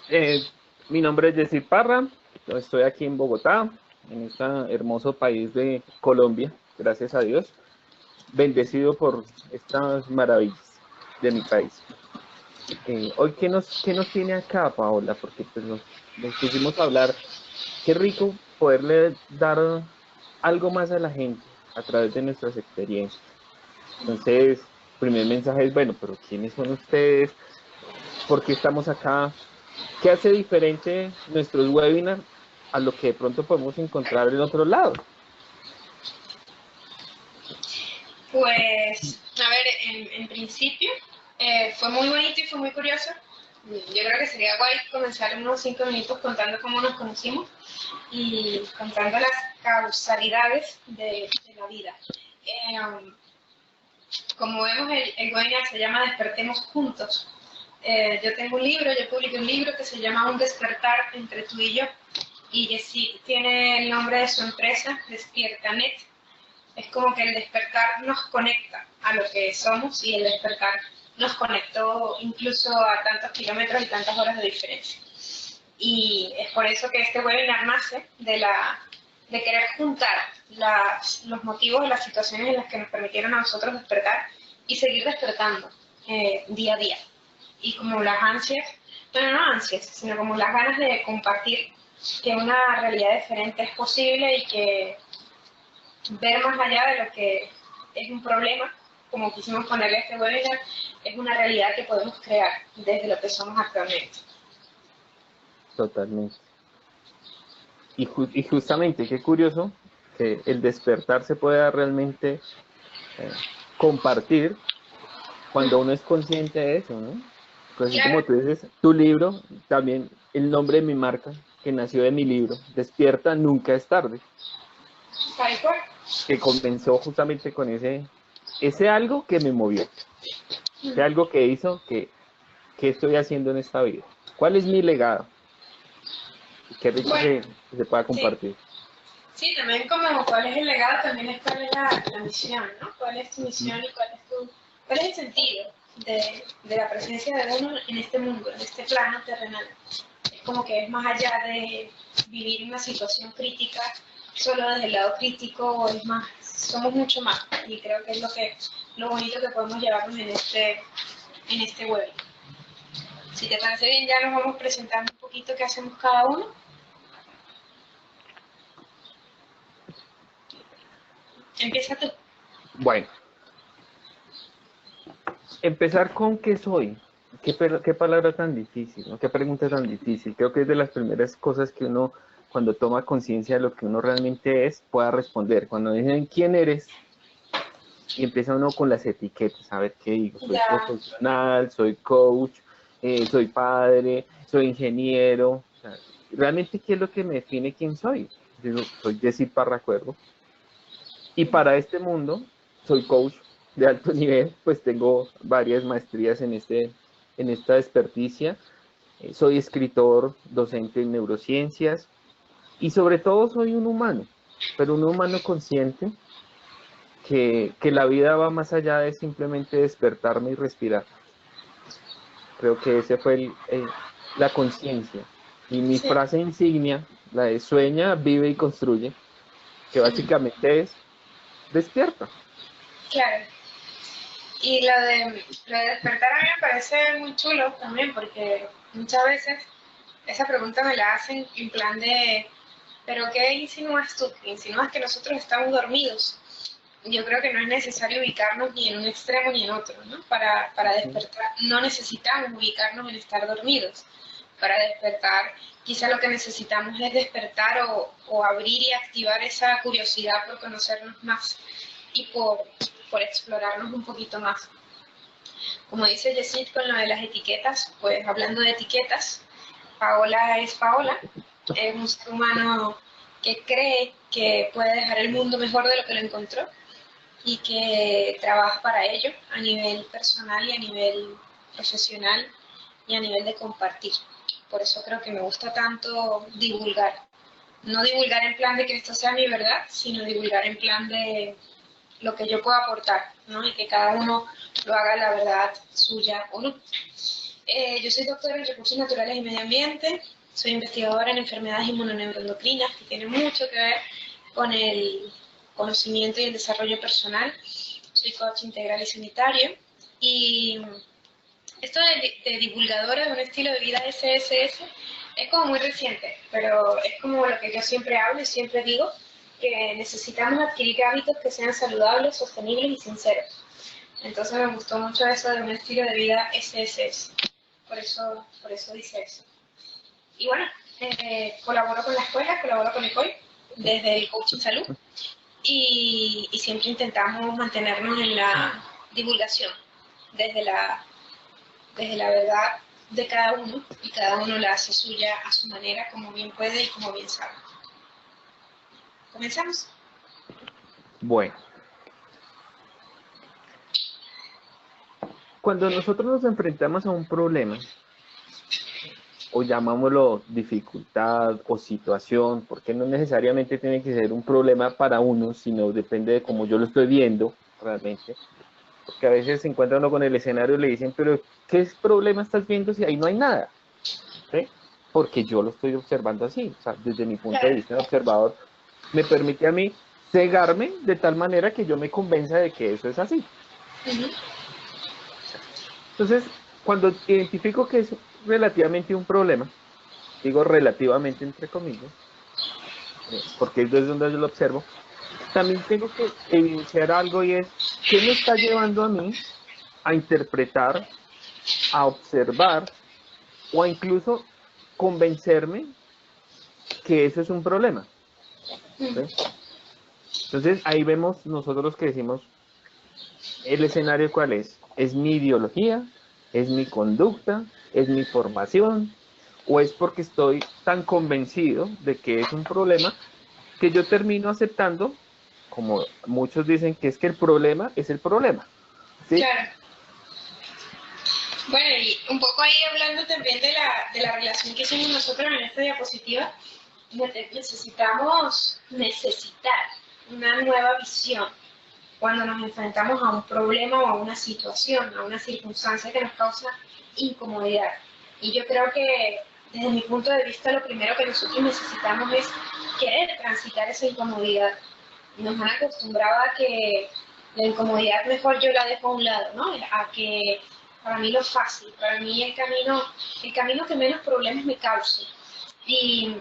Eh, Mi nombre es Jessy Parra, yo estoy aquí en Bogotá, en este hermoso país de Colombia, gracias a Dios, bendecido por estas maravillas de mi país. Hoy, ¿qué nos tiene acá, Paola? Porque pues nos pusimos a hablar, qué rico poderle dar algo más a la gente a través de nuestras experiencias. Entonces, primer mensaje es, bueno, pero ¿quiénes son ustedes? ¿Por qué estamos acá? ¿Qué hace diferente nuestros webinars a lo que de pronto podemos encontrar en otro lado? Pues, a ver, en principio fue muy bonito y fue muy curioso. Yo creo que sería guay comenzar unos 5 minutos contando cómo nos conocimos y contando las causalidades de la vida. Eh, Como vemos, el webinar se llama Despertemos Juntos. Yo tengo un libro, yo publiqué un libro que se llama Un despertar entre tú y yo. Y Jessie tiene el nombre de su empresa, DespiertaNet. Es como que el despertar nos conecta a lo que somos y el despertar nos conectó incluso a tantos kilómetros y tantas horas de diferencia. Y es por eso que este webinar nace de querer juntar los motivos, las situaciones en las que nos permitieron a nosotros despertar y seguir despertando día a día. Y como las ansias, bueno, no ansias, sino como las ganas de compartir que una realidad diferente es posible y que ver más allá de lo que es un problema, como quisimos ponerle a este webinar, es una realidad que podemos crear desde lo que somos actualmente. Totalmente. Y justamente, qué curioso que el despertar se pueda realmente eh, compartir cuando uno es consciente de eso, ¿no? Pues así como Claro, tú dices, tu libro, también el nombre de mi marca, que nació de mi libro, Despierta, nunca es tarde, tal cual. que comenzó justamente con ese algo que me movió, ese algo que hizo que estoy haciendo en esta vida. ¿Cuál es mi legado? Y qué rico Bueno, que se pueda sí, compartir. sí, también como cuál es el legado, también es cuál es la misión, ¿no? ¿Cuál es tu misión y cuál es el sentido de la presencia de uno en este mundo, en este plano terrenal? Es como que es más allá de vivir una situación crítica solo desde el lado crítico, es más, somos mucho más y creo que es lo bonito que podemos llevarnos en este web. Si te parece bien, ya nos vamos presentando un poquito qué hacemos cada uno. Empieza tú. Bueno, empezar con qué soy. Qué palabra tan difícil, ¿no? Qué pregunta tan difícil. Creo que es de las primeras cosas que uno, cuando toma conciencia de lo que uno realmente es, pueda responder. Cuando dicen quién eres, y empieza uno con las etiquetas, a ver qué digo. Soy Ya, profesional, soy coach, soy padre, soy ingeniero. O sea, realmente, ¿qué es lo que me define quién soy? Digo, soy Jesse Parra Cuervo. Y para este mundo, soy coach de alto nivel, pues tengo varias maestrías en esta experticia. Soy escritor, docente en neurociencias y sobre todo soy un humano, pero un humano consciente que la vida va más allá de simplemente despertarme y respirar. Creo que ese fue la conciencia. Y mi sí, frase insignia, la de sueña, vive y construye, que básicamente es despierta. claro. Y lo de despertar a mí me parece muy chulo también, porque muchas veces esa pregunta me la hacen en plan de, ¿pero qué insinúas tú? Insinúas que nosotros estamos dormidos. Yo creo que no es necesario ubicarnos ni en un extremo ni en otro, ¿no? Para despertar no necesitamos ubicarnos en estar dormidos. Para despertar, quizá lo que necesitamos es despertar o abrir y activar esa curiosidad por conocernos más y por explorarnos un poquito más. Como dice Jessit con lo de las etiquetas, pues hablando de etiquetas, Paola es Paola, es un ser humano que cree que puede dejar el mundo mejor de lo que lo encontró y que trabaja para ello a nivel personal y a nivel profesional y a nivel de compartir. Por eso creo que me gusta tanto divulgar. No divulgar en plan de que esto sea mi verdad, sino divulgar en plan de lo que yo puedo aportar, ¿no? Y que cada uno lo haga la verdad suya o no. Yo soy doctora en Recursos Naturales y Medio Ambiente, soy investigadora en enfermedades inmunoneuroendocrinas, que tiene mucho que ver con el conocimiento y el desarrollo personal. Soy coach integral y sanitario. Y esto de divulgadora de un estilo de vida SSS es como muy reciente, pero es como lo que yo siempre hablo y siempre digo, que necesitamos adquirir hábitos que sean saludables, sostenibles y sinceros. Entonces me gustó mucho eso de un estilo de vida SSS. Por eso dice eso. Y bueno, colaboro con la escuela, colaboro con ECOI, desde el coaching salud, y siempre intentamos mantenernos en la divulgación, desde la verdad de cada uno, y cada uno la hace suya a su manera, como bien puede y como bien sabe. ¿Comenzamos? Bueno. Cuando nosotros nos enfrentamos a un problema, o llamámoslo dificultad o situación, porque no necesariamente tiene que ser un problema para uno, sino depende de cómo yo lo estoy viendo realmente, porque a veces se encuentra uno con el escenario y le dicen, pero ¿qué problema estás viendo si ahí no hay nada? ¿Sí? Porque yo lo estoy observando así, o sea, desde mi punto de vista de observador, me permite a mí cegarme de tal manera que yo me convenza de que eso es así. Entonces, cuando identifico que es relativamente un problema, digo relativamente entre comillas, porque es desde donde yo lo observo, también tengo que evidenciar algo, y es qué me está llevando a mí a interpretar, a observar o a incluso convencerme que eso es un problema. ¿Sí? Entonces ahí vemos nosotros que decimos, el escenario ¿cuál es? ¿Es mi ideología? ¿Es mi conducta? ¿Es mi formación? ¿O es porque estoy tan convencido de que es un problema que yo termino aceptando, como muchos dicen, que es que el problema es el problema? ¿Sí? Claro. Bueno, y un poco ahí hablando también de la relación que hicimos nosotros en esta diapositiva, necesitar una nueva visión cuando nos enfrentamos a un problema o a una situación, a una circunstancia que nos causa incomodidad. Y yo creo que desde mi punto de vista lo primero que nosotros necesitamos es querer transitar esa incomodidad. Nos han acostumbrado a que la incomodidad mejor yo la dejo a un lado, ¿no? A que para mí lo fácil, para mí el camino que menos problemas me cause. Y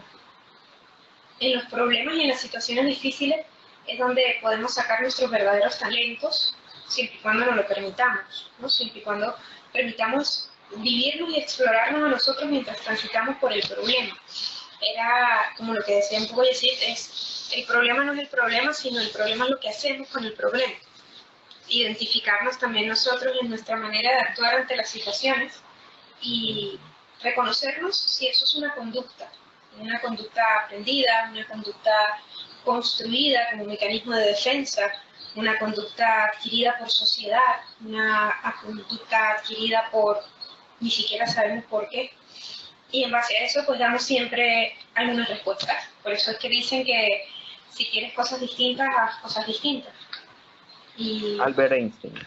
en los problemas y en las situaciones difíciles es donde podemos sacar nuestros verdaderos talentos, siempre y cuando nos lo permitamos, ¿no? Siempre y cuando permitamos vivirnos y explorarnos a nosotros mientras transitamos por el problema. Era como lo que decía un poco Yesid, el problema no es el problema, sino el problema es lo que hacemos con el problema. Identificarnos también nosotros en nuestra manera de actuar ante las situaciones y reconocernos si eso es una conducta aprendida, una conducta construida como mecanismo de defensa, una conducta adquirida por sociedad, una conducta adquirida por ni siquiera sabemos por qué. Y en base a eso pues damos siempre algunas respuestas. Por eso es que dicen que si quieres cosas distintas, haz cosas distintas. Y Albert Einstein.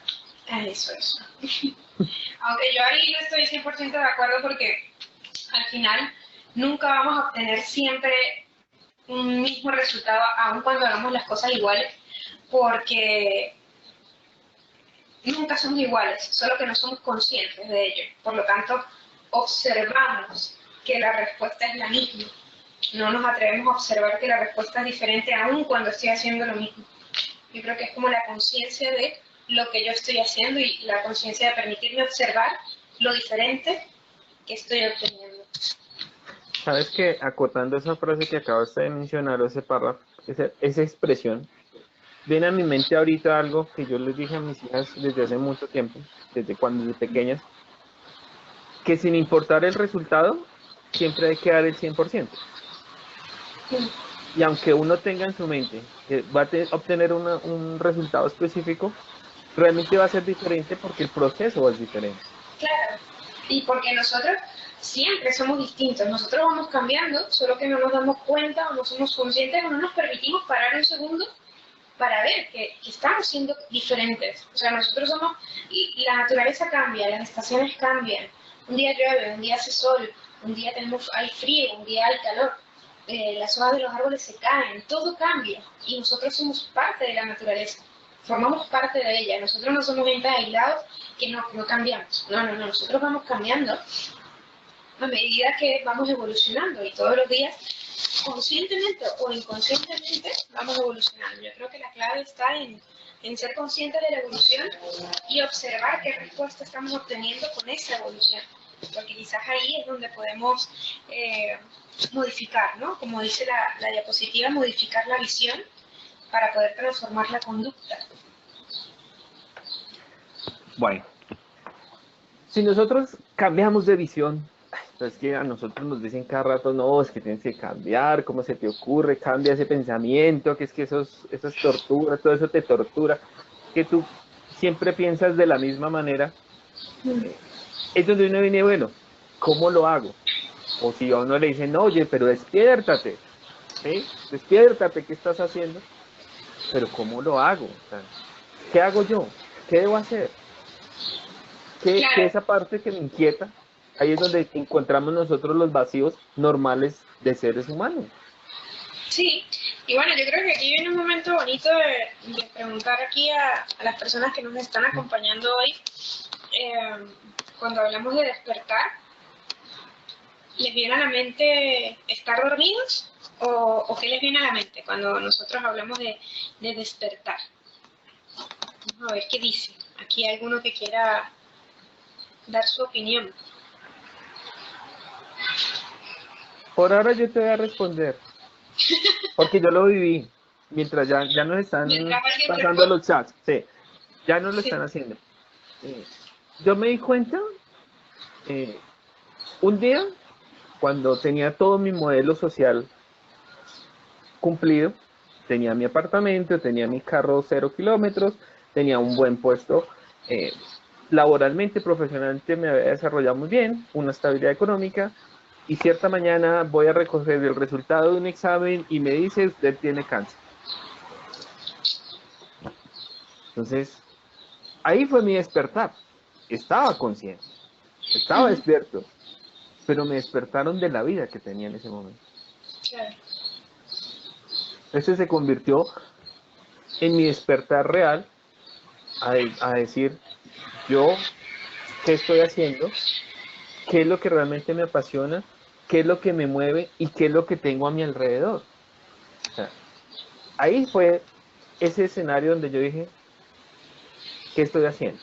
Eso. Aunque yo ahí no estoy 100% de acuerdo, porque al final nunca vamos a obtener siempre un mismo resultado, aun cuando hagamos las cosas iguales, porque nunca somos iguales, solo que no somos conscientes de ello. Por lo tanto, observamos que la respuesta es la misma. No nos atrevemos a observar que la respuesta es diferente aun cuando estoy haciendo lo mismo. Yo creo que es como la conciencia de lo que yo estoy haciendo y la conciencia de permitirme observar lo diferente que estoy obteniendo. Sabes que, acotando esa frase que acabaste de mencionar, o ese párrafo, esa expresión, viene a mi mente ahorita algo que yo les dije a mis hijas desde hace mucho tiempo, desde pequeñas, que sin importar el resultado, siempre hay que dar el 100%. Y aunque uno tenga en su mente que va a obtener un resultado específico, realmente va a ser diferente porque el proceso es diferente. Claro, y porque nosotros siempre somos distintos, nosotros vamos cambiando, solo que no nos damos cuenta o no somos conscientes o no nos permitimos parar un segundo para ver que estamos siendo diferentes. O sea, nosotros somos, la naturaleza cambia, las estaciones cambian, Un día llueve, un día hace sol, un día hay frío, un día hay calor. Las hojas de los árboles se caen, todo cambia y nosotros somos parte de la naturaleza, formamos parte de ella. Nosotros no somos entes aislados que no cambiamos. No, nosotros vamos cambiando a medida que vamos evolucionando y todos los días, conscientemente o inconscientemente, vamos evolucionando. Yo creo que la clave está en ser conscientes de la evolución y observar qué respuesta estamos obteniendo con esa evolución. Porque quizás ahí es donde podemos modificar, ¿no? Como dice la diapositiva, modificar la visión para poder transformar la conducta. Bueno, si nosotros cambiamos de visión, es que a nosotros nos dicen cada rato, no, es que tienes que cambiar, ¿cómo se te ocurre? Cambia ese pensamiento, que es que esas torturas, todo eso te tortura, que tú siempre piensas de la misma manera. Es donde uno viene, bueno, ¿cómo lo hago? O si a uno le dicen, no, oye, pero despiértate, ¿sí? Despiértate, ¿qué estás haciendo? Pero ¿cómo lo hago? O sea, ¿qué hago yo? ¿Qué debo hacer? ¿Qué esa parte que me inquieta? Ahí es donde encontramos nosotros los vacíos normales de seres humanos. Sí, y bueno, yo creo que aquí viene un momento bonito de preguntar aquí a las personas que nos están acompañando hoy, cuando hablamos de despertar, ¿les viene a la mente estar dormidos o qué les viene a la mente cuando nosotros hablamos de despertar? Vamos a ver qué dice. Aquí hay alguno que quiera dar su opinión. Por ahora yo te voy a responder, porque yo lo viví, mientras ya nos están pasando los chats, sí, ya nos lo están haciendo. Yo me di cuenta, un día, cuando tenía todo mi modelo social cumplido, tenía mi apartamento, tenía mi carro 0 kilómetros, tenía un buen puesto, laboralmente, profesionalmente me había desarrollado muy bien, una estabilidad económica, y cierta mañana voy a recoger el resultado de un examen y me dice, usted tiene cáncer. Entonces, ahí fue mi despertar. Estaba consciente, estaba despierto, pero me despertaron de la vida que tenía en ese momento. Claro. Ese se convirtió en mi despertar real a decir, yo, ¿qué estoy haciendo? ¿Qué es lo que realmente me apasiona? ¿Qué es lo que me mueve? ¿Y qué es lo que tengo a mi alrededor? O sea, ahí fue ese escenario donde yo dije, ¿qué estoy haciendo?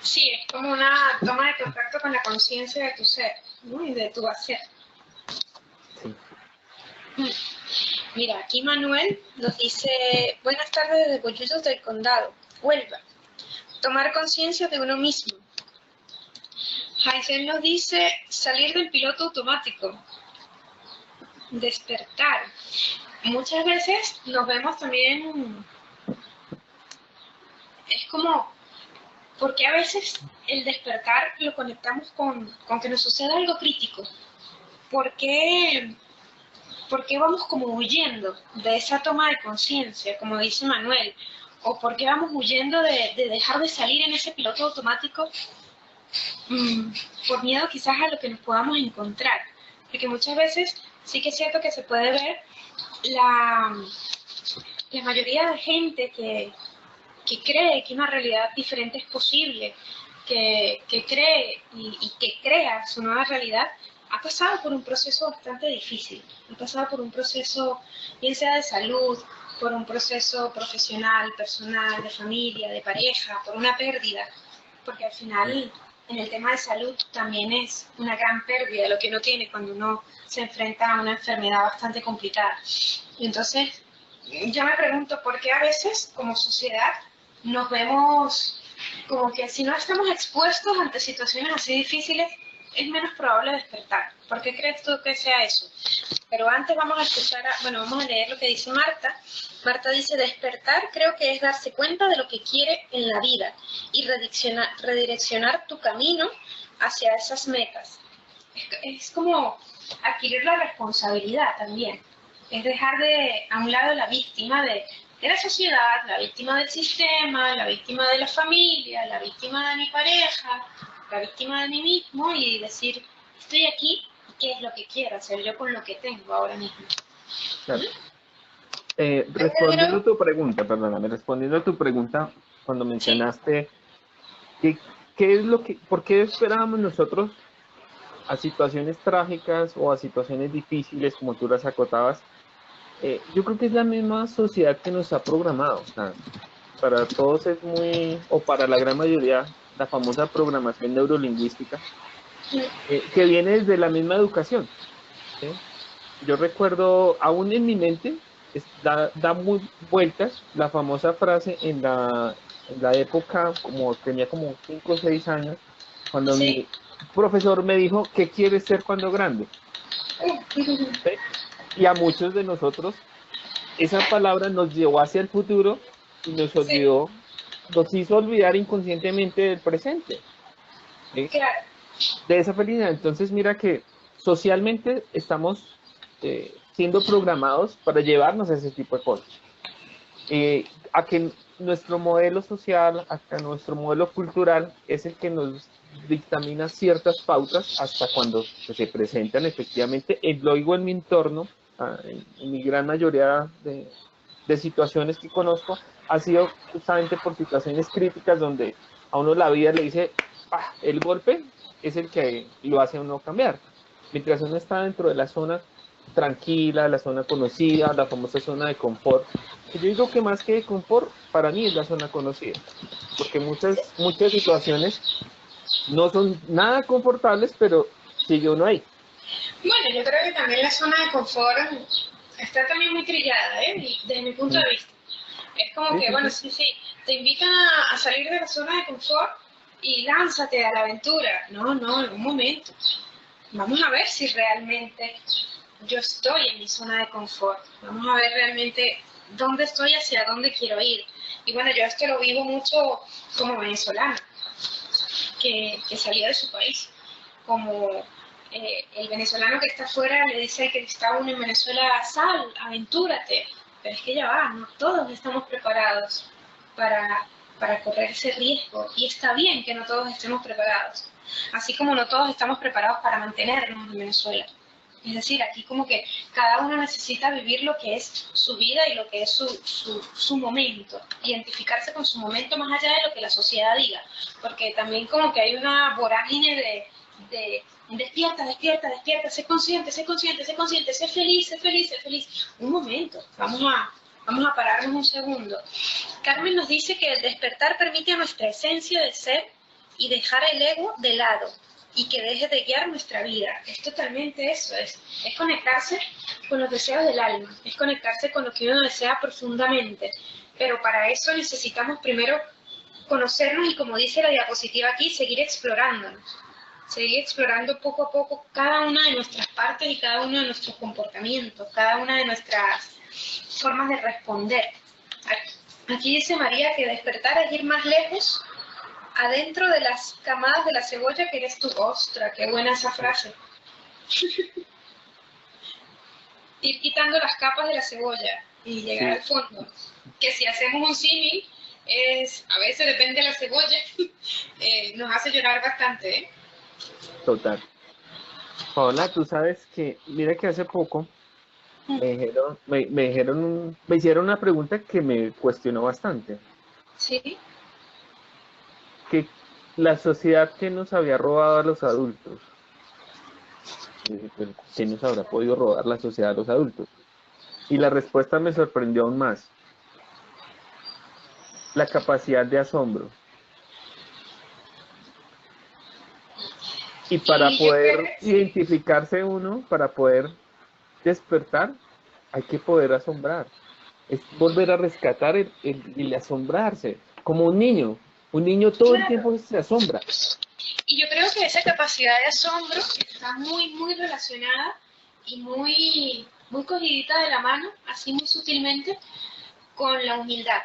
Sí, es como una toma de contacto con la conciencia de tu ser, ¿no? Y de tu hacer. Sí. Mira, aquí Manuel nos dice, buenas tardes desde Coyullos del Condado, Huelva. Tomar conciencia de uno mismo. Jaisen nos dice, salir del piloto automático. Despertar. Muchas veces nos vemos también, es como, porque a veces el despertar lo conectamos con que nos suceda algo crítico. ¿Por qué vamos como huyendo de esa toma de conciencia, como dice Manuel? ¿O por qué vamos huyendo de dejar de salir en ese piloto automático? Por miedo quizás a lo que nos podamos encontrar. Porque muchas veces sí que es cierto que se puede ver la mayoría de gente que cree que una realidad diferente es posible, que cree y que crea su nueva realidad, ha pasado por un proceso bastante difícil. Ha pasado por un proceso, bien sea de salud, por un proceso profesional, personal, de familia, de pareja, por una pérdida. Porque al final, en el tema de salud, también es una gran pérdida lo que uno tiene cuando uno se enfrenta a una enfermedad bastante complicada. Y entonces, yo me pregunto por qué a veces, como sociedad, nos vemos como que si no estamos expuestos ante situaciones así difíciles, es menos probable despertar. ¿Por qué crees tú que sea eso? Pero antes vamos a escuchar, vamos a leer lo que dice Marta. Marta dice, despertar creo que es darse cuenta de lo que quiere en la vida y redireccionar tu camino hacia esas metas. Es como adquirir la responsabilidad también. Es dejar a un lado la víctima de la sociedad, la víctima del sistema, la víctima de la familia, la víctima de mi pareja, la víctima de mí mismo y decir, estoy aquí, ¿qué es lo que quiero hacer yo con lo que tengo ahora mismo? Claro. Respondiendo a tu pregunta, perdóname, respondiendo a tu pregunta, cuando mencionaste qué es lo que, por qué esperábamos nosotros a situaciones trágicas o a situaciones difíciles, como tú las acotabas, yo creo que es la misma sociedad que nos ha programado. O sea, para todos es muy, o para la gran mayoría, la famosa programación neurolingüística, que viene desde la misma educación. ¿Sí? Yo recuerdo, aún en mi mente, da muy vueltas la famosa frase en la época, como tenía como 5 o 6 años, cuando Sí. mi profesor me dijo, ¿qué quieres ser cuando grande? ¿Sí? Y a muchos de nosotros, esa palabra nos llevó hacia el futuro y Sí, nos hizo olvidar inconscientemente del presente. ¿Sí? claro. De esa felicidad. Entonces, mira que socialmente estamos siendo programados para llevarnos a ese tipo de cosas. A que nuestro modelo social, a que nuestro modelo cultural es el que nos dictamina ciertas pautas hasta cuando pues, se presentan efectivamente, lo digo en mi entorno, en mi gran mayoría de situaciones que conozco, ha sido justamente por situaciones críticas donde a uno la vida le dice, el golpe es el que lo hace a uno cambiar. Mientras uno está dentro de la zona tranquila, la zona conocida, la famosa zona de confort, que yo digo que más que de confort, para mí es la zona conocida, porque muchas situaciones no son nada confortables, pero sigue uno ahí. Bueno, yo creo que también la zona de confort está también muy trillada, desde mi punto Mm. de vista. Es como Sí, que, sí, bueno, sí. sí, sí, te invitan a salir de la zona de confort y lánzate a la aventura. No, no, en un momento. Vamos a ver si realmente yo estoy en mi zona de confort. Vamos a ver realmente dónde estoy, hacia dónde quiero ir. Y bueno, yo esto lo vivo mucho como venezolana, que salió de su país. Como el venezolano que está afuera le dice al que está uno en Venezuela, sal, aventúrate. Pero es que ya va, no todos estamos preparados para, para correr ese riesgo. Y está bien que no todos estemos preparados. Así como no todos estamos preparados para mantenernos en Venezuela. Es decir, aquí como que cada uno necesita vivir lo que es su vida y lo que es su momento, identificarse con su momento más allá de lo que la sociedad diga, porque también como que hay una vorágine de despierta, despierta, despierta, sé consciente, sé consciente, sé consciente, sé feliz, sé feliz, sé feliz. Un momento, vamos a pararnos un segundo. Carmen nos dice que el despertar permite a nuestra esencia de ser y dejar el ego de lado y que deje de guiar nuestra vida. Es totalmente eso, es conectarse con los deseos del alma, es conectarse con lo que uno desea profundamente. Pero para eso necesitamos primero conocernos y, como dice la diapositiva aquí, seguir explorándonos. Seguir explorando poco a poco cada una de nuestras partes y cada uno de nuestros comportamientos, cada una de nuestras formas de responder. Aquí dice María que despertar es ir más lejos adentro de las camadas de la cebolla que eres tú. Ostra, qué buena esa frase. Ir quitando las capas de la cebolla y llegar Sí, al fondo. Que si hacemos un símil, a veces depende de la cebolla, nos hace llorar bastante, ¿eh? total. Paola, tú sabes que, mira que hace poco me hicieron una pregunta que me cuestionó bastante, Sí. que la sociedad que nos había robado a los adultos, pero ¿qué nos habrá podido robar la sociedad a los adultos? Y la respuesta me sorprendió aún más, la capacidad de asombro. Y para Y yo creo poder que sí. identificarse uno, para poder despertar, hay que poder asombrar. Es volver a rescatar el asombrarse, como un niño. Un niño todo el Claro. tiempo se asombra. Y yo creo que esa capacidad de asombro está muy, muy relacionada y muy, muy cogidita de la mano, así muy sutilmente, con la humildad.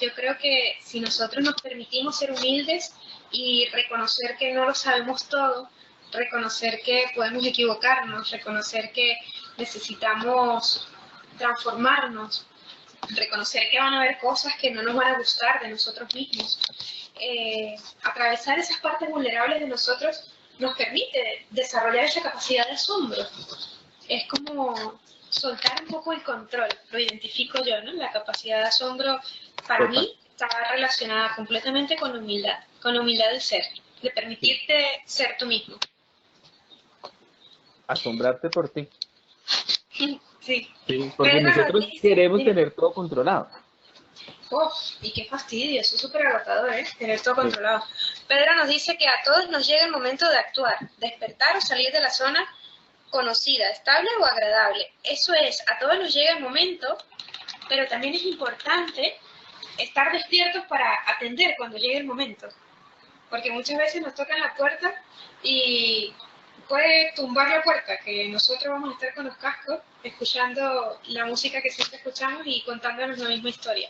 Yo creo que si nosotros nos permitimos ser humildes y reconocer que no lo sabemos todo, reconocer que podemos equivocarnos, reconocer que necesitamos transformarnos, reconocer que van a haber cosas que no nos van a gustar de nosotros mismos. Atravesar esas partes vulnerables de nosotros nos permite desarrollar esa capacidad de asombro. Es como soltar un poco el control, lo identifico yo, ¿no? La capacidad de asombro para mí está relacionada completamente con la humildad del ser, de permitirte ser tú mismo. Asombrarte por ti. Sí. Sí, porque nosotros queremos tener todo controlado. Y qué fastidio, eso es súper agotador, tener todo controlado. Pedro nos dice que a todos nos llega el momento de actuar, despertar o salir de la zona conocida, estable o agradable. Eso es, a todos nos llega el momento, pero también es importante estar despiertos para atender cuando llegue el momento. Porque muchas veces nos tocan la puerta y puede tumbar la puerta, que nosotros vamos a estar con los cascos, escuchando la música que siempre escuchamos y contándonos la misma historia.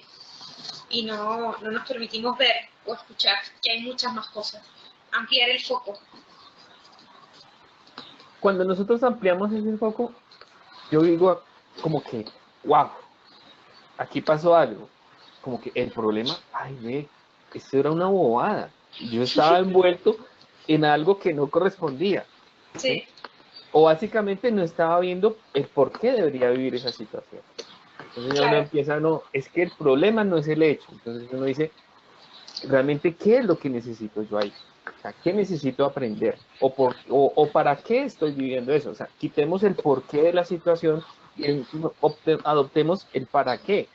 Y no nos permitimos ver o escuchar que hay muchas más cosas. Ampliar el foco. Cuando nosotros ampliamos ese foco, yo digo como que, wow, aquí pasó algo. Como que el problema, ay, ve, esto era una bobada. Yo estaba envuelto en algo que no correspondía. Sí. O básicamente no estaba viendo el por qué debería vivir esa situación. Entonces ya uno empieza, no, es que el problema no es el hecho. Entonces uno dice, realmente, ¿qué es lo que necesito yo ahí? O sea, ¿qué necesito aprender? ¿O para qué estoy viviendo eso? O sea, quitemos el porqué de la situación y adoptemos el para qué.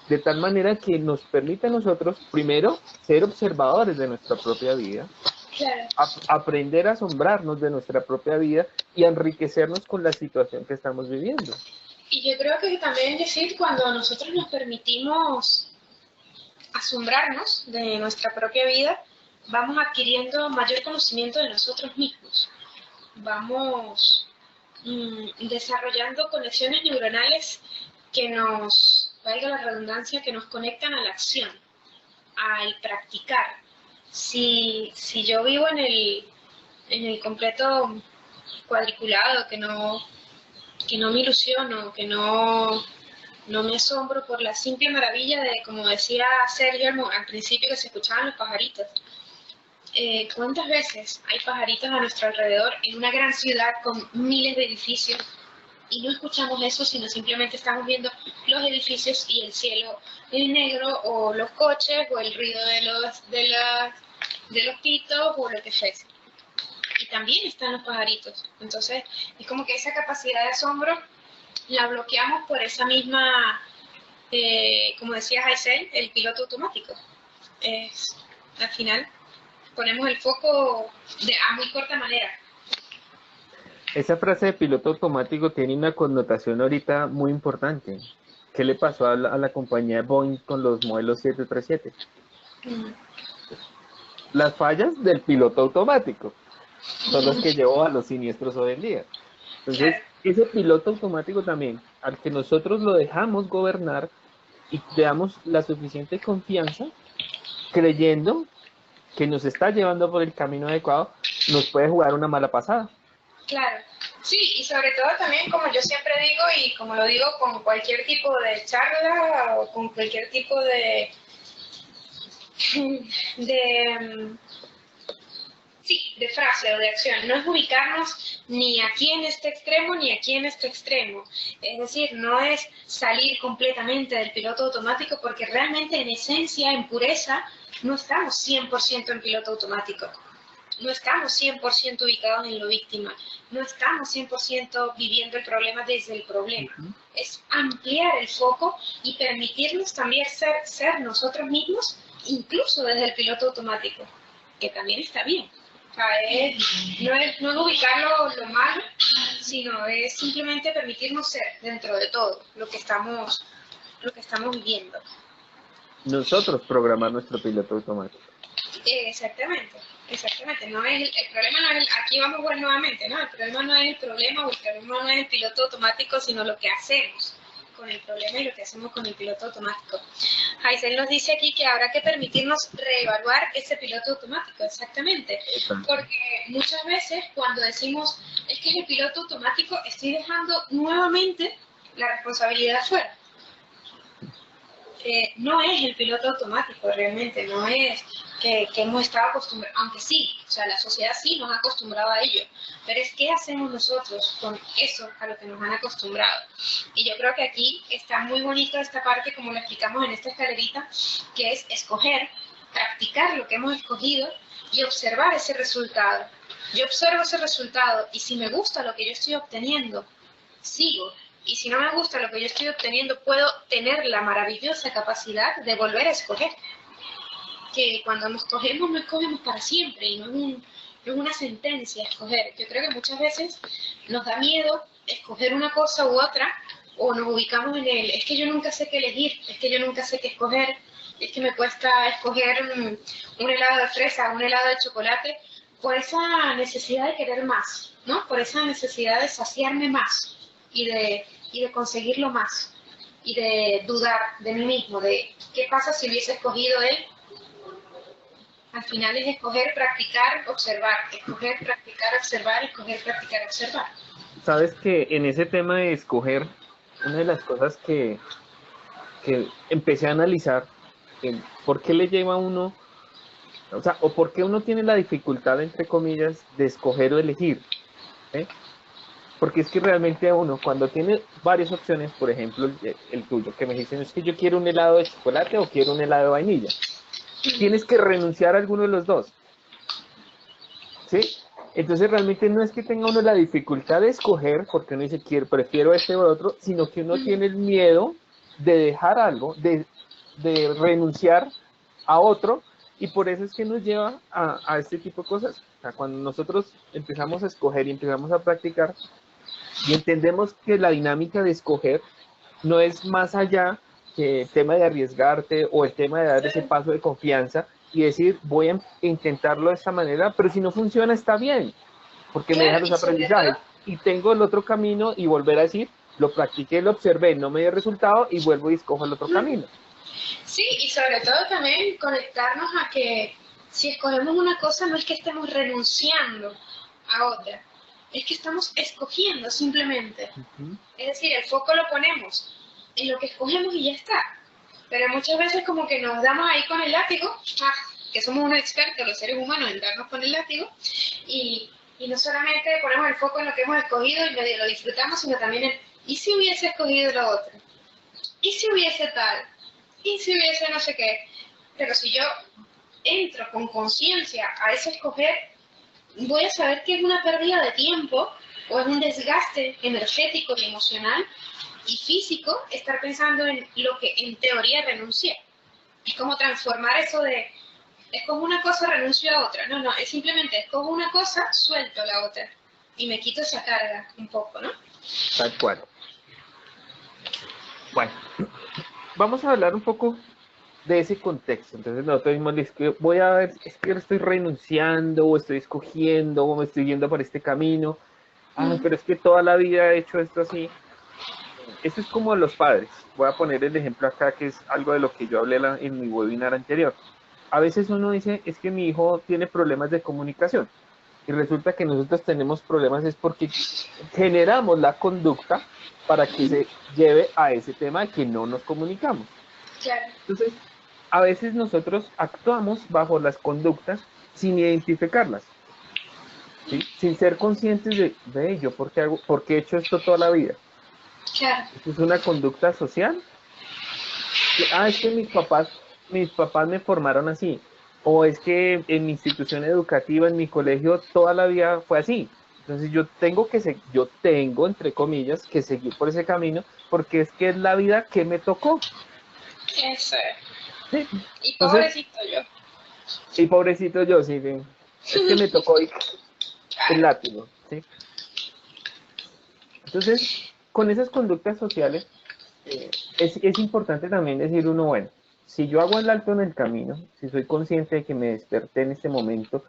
De tal manera que nos permita a nosotros, primero, ser observadores de nuestra propia vida, aprender a asombrarnos de nuestra propia vida y enriquecernos con la situación que estamos viviendo. Y yo creo que también decir, cuando nosotros nos permitimos asombrarnos de nuestra propia vida, vamos adquiriendo mayor conocimiento de nosotros mismos. Vamos desarrollando conexiones neuronales que nos, valga la redundancia, que nos conectan a la acción, al practicar. Si yo vivo en el completo cuadriculado, que no me ilusiono, que no me asombro por la simple maravilla de, como decía Sergio al principio, que se escuchaban los pajaritos. ¿Cuántas veces hay pajaritos a nuestro alrededor en una gran ciudad con miles de edificios y no escuchamos eso, sino simplemente estamos viendo los edificios y el cielo en negro, o los coches, o el ruido de los pitos, o lo que fuese? Y también están los pajaritos. Entonces, es como que esa capacidad de asombro la bloqueamos por esa misma, como decía Haisel, el piloto automático. Al final, ponemos el foco a muy corta manera. Esa frase de piloto automático tiene una connotación ahorita muy importante. ¿Qué le pasó a la compañía Boeing con los modelos 737? Las fallas del piloto automático son los que llevó a los siniestros hoy en día. Entonces, ese piloto automático también, al que nosotros lo dejamos gobernar y le damos la suficiente confianza, creyendo que nos está llevando por el camino adecuado, nos puede jugar una mala pasada. Claro, sí, y sobre todo también, como yo siempre digo, y como lo digo con cualquier tipo de charla o con cualquier tipo de frase o de acción, no es ubicarnos ni aquí en este extremo ni aquí en este extremo. Es decir, no es salir completamente del piloto automático, porque realmente en esencia, en pureza, no estamos 100% en piloto automático. No estamos 100% ubicados en lo víctima, no estamos 100% viviendo el problema desde el problema. Es ampliar el foco y permitirnos también ser nosotros mismos, incluso desde el piloto automático, que también está bien. O sea, no es ubicarlo lo malo, sino es simplemente permitirnos ser dentro de todo lo que estamos viviendo. Nosotros programar nuestro piloto automático. Exactamente. No es el problema, no es aquí vamos a ver nuevamente, ¿no? El problema no es el problema, o el problema no es el piloto automático, sino lo que hacemos con el problema y lo que hacemos con el piloto automático. Haisel nos dice aquí que habrá que permitirnos reevaluar ese piloto automático, exactamente. Porque muchas veces cuando decimos, es que es el piloto automático, estoy dejando nuevamente la responsabilidad afuera. no es el piloto automático realmente, no es que hemos estado acostumbrados, aunque sí, o sea, la sociedad sí nos ha acostumbrado a ello, pero es qué hacemos nosotros con eso a lo que nos han acostumbrado. Y yo creo que aquí está muy bonito esta parte, como lo explicamos en esta escalerita, que es escoger, practicar lo que hemos escogido y observar ese resultado. Yo observo ese resultado y si me gusta lo que yo estoy obteniendo, sigo. Y si no me gusta lo que yo estoy obteniendo, puedo tener la maravillosa capacidad de volver a escoger. Que cuando nos escogemos, no escogemos para siempre y no es una sentencia escoger. Yo creo que muchas veces nos da miedo escoger una cosa u otra o nos ubicamos en el, es que yo nunca sé qué elegir, es que yo nunca sé qué escoger, es que me cuesta escoger un helado de fresa, un helado de chocolate, por esa necesidad de querer más, ¿no? Por esa necesidad de saciarme más y de conseguirlo más y de dudar de mí mismo, de qué pasa si hubiese escogido él. Al final es escoger, practicar, observar, escoger, practicar, observar, escoger, practicar, observar. Sabes que en ese tema de escoger, una de las cosas que empecé a analizar, ¿por qué le lleva a uno, o sea, o por qué uno tiene la dificultad, entre comillas, de escoger o elegir? ¿Eh? Porque es que realmente uno, cuando tiene varias opciones, por ejemplo, el tuyo, que me dicen, es que yo quiero un helado de chocolate o quiero un helado de vainilla, tienes que renunciar a alguno de los dos, ¿sí? Entonces realmente no es que tenga uno la dificultad de escoger, porque uno dice, prefiero este o otro, sino que uno tiene el miedo de dejar algo, de renunciar a otro, y por eso es que nos lleva a este tipo de cosas. O sea, cuando nosotros empezamos a escoger y empezamos a practicar, y entendemos que la dinámica de escoger no es más allá que el tema de arriesgarte o el tema de dar ese paso de confianza y decir, voy a intentarlo de esta manera, pero si no funciona está bien, porque me deja los aprendizajes. Y tengo el otro camino y volver a decir, lo practiqué, lo observé, no me dio resultado y vuelvo y escojo el otro camino. Sí, y sobre todo también conectarnos a que si escogemos una cosa no es que estemos renunciando a otra, es que estamos escogiendo simplemente. Es decir, el foco lo ponemos en lo que escogemos y ya está. Pero muchas veces como que nos damos ahí con el látigo, que somos unos expertos los seres humanos en darnos con el látigo, y no solamente ponemos el foco en lo que hemos escogido y medio lo disfrutamos, sino también en, ¿y si hubiese escogido lo otro? ¿Y si hubiese tal? ¿Y si hubiese no sé qué? Pero si yo entro con conciencia a ese escoger, voy a saber que es una pérdida de tiempo o es un desgaste energético y emocional y físico estar pensando en lo que en teoría renuncié. Es como transformar eso de, escojo una cosa, renuncio a otra. No, es simplemente escojo una cosa, suelto la otra y me quito esa carga un poco, ¿no? Tal cual. Bueno, vamos a hablar un poco de ese contexto. Entonces nosotros mismos voy a ver, es que estoy renunciando o estoy escogiendo o me estoy yendo por este camino. Pero es que toda la vida he hecho esto así. Eso es como los padres. Voy a poner el ejemplo acá, que es algo de lo que yo hablé en mi webinar anterior. A veces uno dice, es que mi hijo tiene problemas de comunicación. Y resulta que nosotros tenemos problemas es porque generamos la conducta para que se lleve a ese tema de que no nos comunicamos. Claro. Entonces, a veces nosotros actuamos bajo las conductas sin identificarlas, ¿sí? Sin ser conscientes de yo por qué he hecho esto toda la vida. Claro. Esto es una conducta social. Es que mis papás me formaron así. O es que en mi institución educativa, en mi colegio, toda la vida fue así. Entonces yo tengo, entre comillas, que seguir por ese camino, porque es que es la vida que me tocó. Eso es. ¿Sí? Y pobrecito yo. Y pobrecito yo, sí. Es que me tocó el látigo, ¿sí? Entonces, con esas conductas sociales, es importante también decir uno, bueno, si yo hago el alto en el camino, si soy consciente de que me desperté en este momento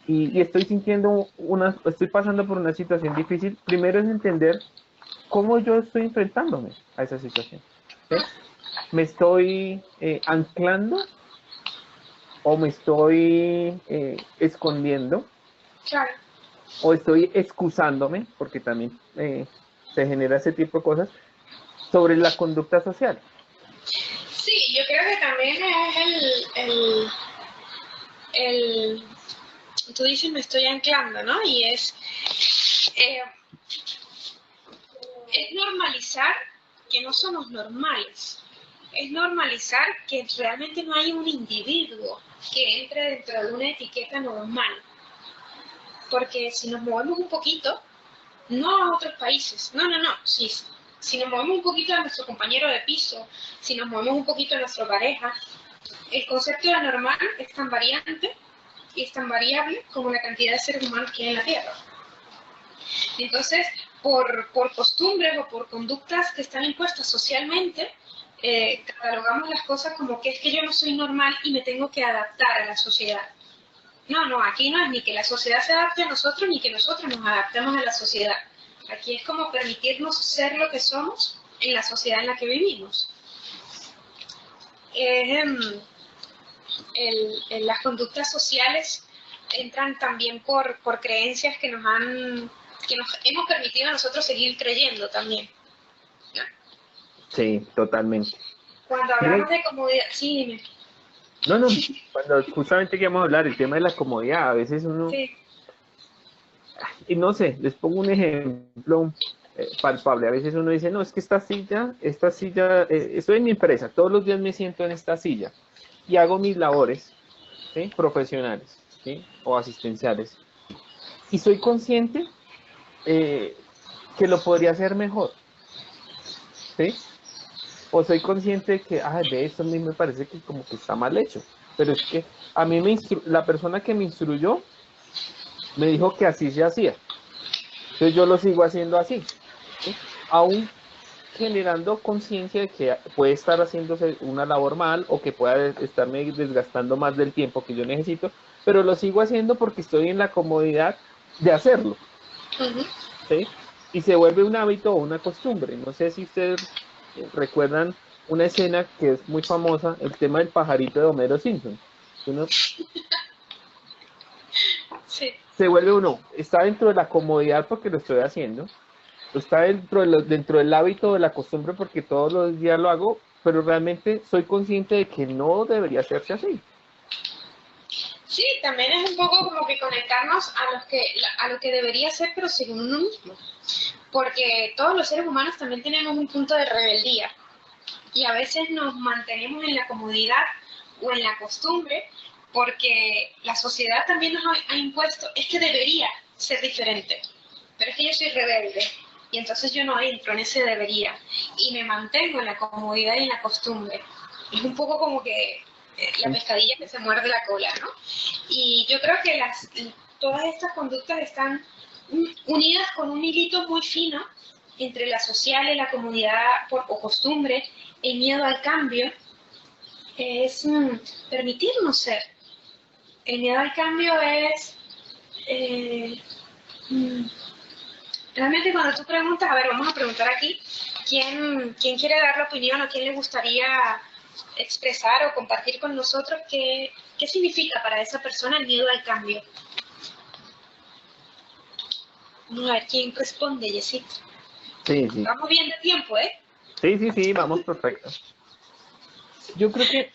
y estoy sintiendo estoy pasando por una situación difícil, primero es entender cómo yo estoy enfrentándome a esa situación. ¿Sí? ¿Me estoy anclando o me estoy escondiendo? Claro. O estoy excusándome, porque también se genera ese tipo de cosas, sobre la conducta social. Sí, yo creo que también es el tú dices me estoy anclando, ¿no? Y eh, es normalizar que no somos normales. Es normalizar que realmente no hay un individuo que entre dentro de una etiqueta normal. Porque si nos movemos un poquito, no a otros países, no, si nos movemos un poquito a nuestro compañero de piso, si nos movemos un poquito a nuestra pareja, el concepto de normal es tan variante y es tan variable como la cantidad de seres humanos que hay en la Tierra. Entonces, por costumbres o por conductas que están impuestas socialmente, catalogamos las cosas como que es que yo no soy normal y me tengo que adaptar a la sociedad. No, aquí no es ni que la sociedad se adapte a nosotros ni que nosotros nos adaptemos a la sociedad. Aquí es como permitirnos ser lo que somos en la sociedad en la que vivimos. Las conductas sociales entran también por creencias que nos hemos permitido a nosotros seguir creyendo también, ¿no? Sí, totalmente. Cuando hablamos de comodidad, sí, dime. No, cuando justamente queríamos hablar el tema de la comodidad, a veces uno, Sí. y no sé, les pongo un ejemplo palpable, a veces uno dice, no, es que esta silla, estoy en mi empresa, todos los días me siento en esta silla y hago mis labores, ¿sí? Profesionales, ¿sí? O asistenciales, y soy consciente que lo podría hacer mejor, ¿sí? O soy consciente de que, de esto a mí me parece que como que está mal hecho, pero es que a mí la persona que me instruyó me dijo que así se hacía, entonces yo lo sigo haciendo así, ¿sí? Aún generando conciencia de que puede estar haciéndose una labor mal o que pueda estarme desgastando más del tiempo que yo necesito, pero lo sigo haciendo porque estoy en la comodidad de hacerlo, Uh-huh. ¿sí? Y se vuelve un hábito o una costumbre. No sé si ustedes recuerdan una escena que es muy famosa, el tema del pajarito de Homero Simpson. Uno Sí. se vuelve uno, está dentro de la comodidad porque lo estoy haciendo, está dentro del hábito de la costumbre porque todos los días lo hago, pero realmente soy consciente de que no debería hacerse así. Sí, también es un poco como que conectarnos a lo que debería ser, pero según uno mismo. Porque todos los seres humanos también tenemos un punto de rebeldía y a veces nos mantenemos en la comodidad o en la costumbre porque la sociedad también nos ha impuesto, es que debería ser diferente, pero es que yo soy rebelde y entonces yo no entro en ese debería y me mantengo en la comodidad y en la costumbre. Es un poco como que la pescadilla que se muerde la cola, ¿no? Y yo creo que todas estas conductas están unidas con un hilito muy fino entre la social y la comunidad o costumbre, el miedo al cambio, es permitirnos ser. El miedo al cambio es realmente cuando tú preguntas, a ver, vamos a preguntar aquí, ¿quién quiere dar la opinión o quién le gustaría expresar o compartir con nosotros qué significa para esa persona el miedo al cambio? Vamos a ver quién responde, Jessica. Sí, sí. Vamos bien de tiempo, ¿eh? Sí, vamos perfecto. Yo creo que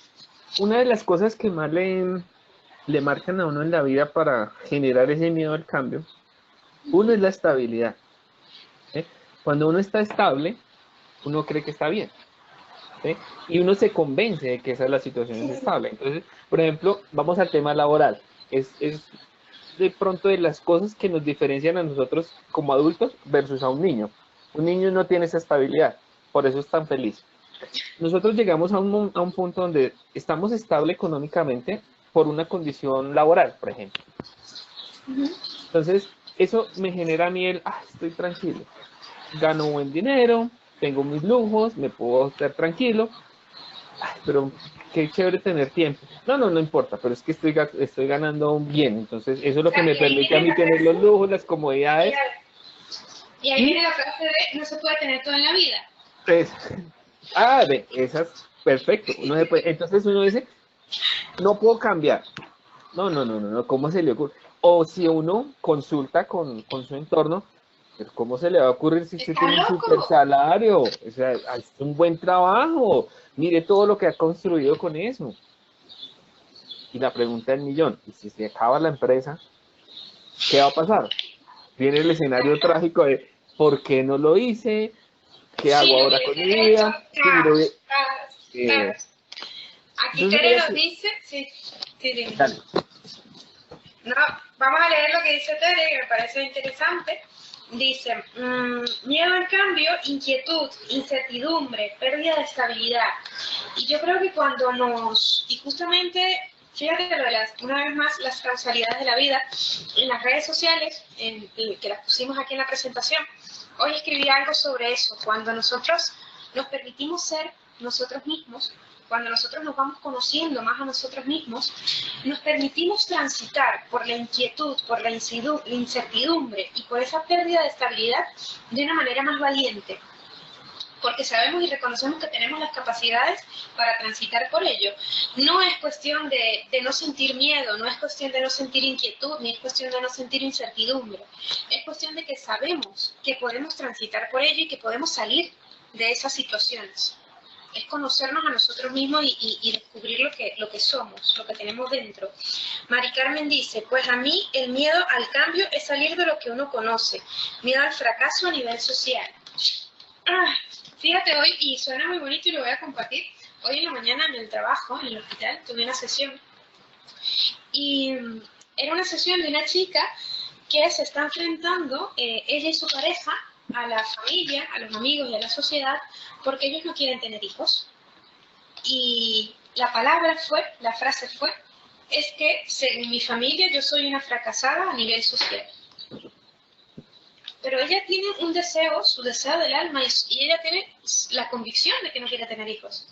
una de las cosas que más le marcan a uno en la vida para generar ese miedo al cambio, uno es la estabilidad. ¿Sí? Cuando uno está estable, uno cree que está bien. ¿Sí? Y uno se convence de que esa es la situación es estable. Entonces, por ejemplo, vamos al tema laboral. Es de pronto de las cosas que nos diferencian a nosotros como adultos versus a un niño. Un niño no tiene esa estabilidad, por eso es tan feliz. Nosotros llegamos a un punto donde estamos estable económicamente por una condición laboral, por ejemplo. Entonces, eso me genera a mí estoy tranquilo, gano buen dinero, tengo mis lujos, me puedo estar tranquilo, pero qué chévere tener tiempo. No importa, pero es que estoy ganando bien, entonces eso es lo que me permite a mí tener los lujos, las comodidades. Y ahí viene la frase de no se puede tener todo en la vida. Pues, esas, perfecto. Entonces uno dice, no puedo cambiar. No, ¿cómo se le ocurre? O si uno consulta con su entorno, Pero ¿cómo se le va a ocurrir si usted Está tiene un super loco. salario? O sea, es un buen trabajo. Mire todo lo que ha construido con eso. Y la pregunta del millón, ¿y si se acaba la empresa, qué va a pasar? Viene el escenario trágico de ¿por qué no lo hice? ¿Qué Si hago lo ahora con hubiese mi hecho, vida? Sí, eh, Aquí entonces, Tere mira nos que, dice, sí, sí, dime. dale, No, vamos a leer lo que dice Tere, que me parece interesante. Dice, miedo al cambio, inquietud, incertidumbre, pérdida de estabilidad. Y yo creo que y justamente, fíjate lo de una vez más, las causalidades de la vida, en las redes sociales, que las pusimos aquí en la presentación, hoy escribí algo sobre eso, cuando nosotros nos permitimos ser nosotros mismos, cuando nosotros nos vamos conociendo más a nosotros mismos, nos permitimos transitar por la inquietud, por la incertidumbre y por esa pérdida de estabilidad de una manera más valiente, porque sabemos y reconocemos que tenemos las capacidades para transitar por ello. No es cuestión de no sentir miedo, no es cuestión de no sentir inquietud, ni es cuestión de no sentir incertidumbre. Es cuestión de que sabemos que podemos transitar por ello y que podemos salir de esas situaciones. Es conocernos a nosotros mismos y descubrir lo que somos, lo que tenemos dentro. Mari Carmen dice, pues a mí el miedo al cambio es salir de lo que uno conoce, miedo al fracaso a nivel social. Fíjate hoy, y suena muy bonito y lo voy a compartir, hoy en la mañana en el trabajo, en el hospital, tuve una sesión y era una sesión de una chica que se está enfrentando, ella y su pareja, a la familia, a los amigos y a la sociedad, porque ellos no quieren tener hijos. Y la frase fue, es que según mi familia yo soy una fracasada a nivel social. Pero ella tiene un deseo, su deseo del alma, y ella tiene la convicción de que no quiere tener hijos.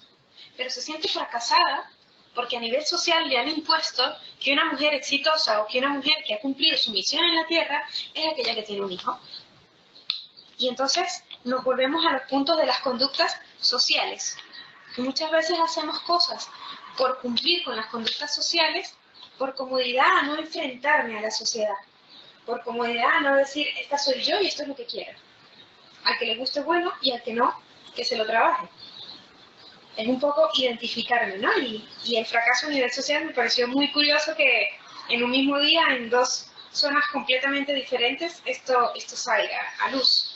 Pero se siente fracasada porque a nivel social le han impuesto que una mujer exitosa o que una mujer que ha cumplido su misión en la Tierra es aquella que tiene un hijo. Y entonces nos volvemos a los puntos de las conductas sociales. Y muchas veces hacemos cosas por cumplir con las conductas sociales, por comodidad a no enfrentarme a la sociedad, por comodidad a no decir, esta soy yo y esto es lo que quiero. Al que le guste bueno y al que no, que se lo trabaje. Es un poco identificarme, ¿no? Y el fracaso a nivel social me pareció muy curioso que en un mismo día, en dos zonas completamente diferentes, esto salga a luz.